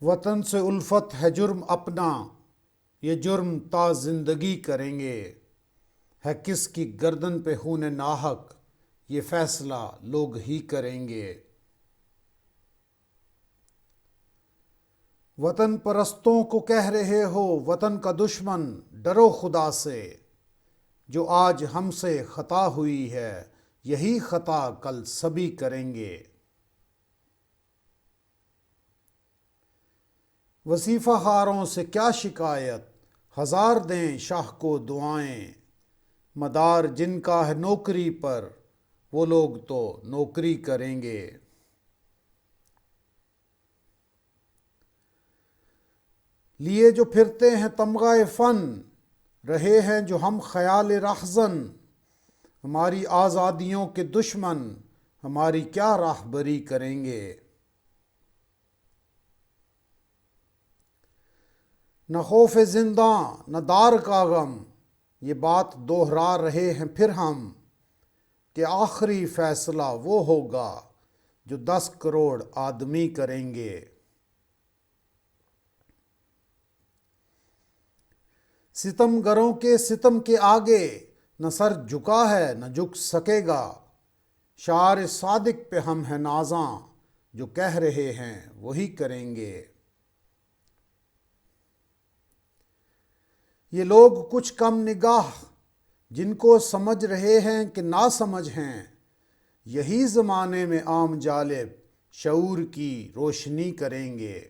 وطن سے الفت ہے جرم اپنا، یہ جرم تا زندگی کریں گے۔ ہے کس کی گردن پہ خون ناحق، یہ فیصلہ لوگ ہی کریں گے۔ وطن پرستوں کو کہہ رہے ہو وطن کا دشمن، ڈرو خدا سے۔ جو آج ہم سے خطا ہوئی ہے، یہی خطا کل سبھی کریں گے۔ وظیفہ خواروں سے کیا شکایت، ہزار دیں شاہ کو دعائیں۔ مدار جن کا ہے نوکری پر، وہ لوگ تو نوکری کریں گے۔ لیے جو پھرتے ہیں تمغہ فن، رہے ہیں جو ہم خیال رہزن۔ ہماری آزادیوں کے دشمن، ہماری کیا راہبری کریں گے۔ نہ خوف زنداں نہ دار کا غم، یہ بات دوہرا رہے ہیں پھر ہم، کہ آخری فیصلہ وہ ہوگا جو 10 کروڑ آدمی کریں گے۔ ستم گروں کے ستم کے آگے، نہ سر جھکا ہے نہ جھک سکے گا۔ شعار صادق پہ ہم ہیں نازاں، جو کہہ رہے ہیں وہی کریں گے۔ یہ لوگ کچھ کم نگاہ، جن کو سمجھ رہے ہیں کہ نا سمجھ ہیں، یہی زمانے میں عام جالب شعور کی روشنی کریں گے۔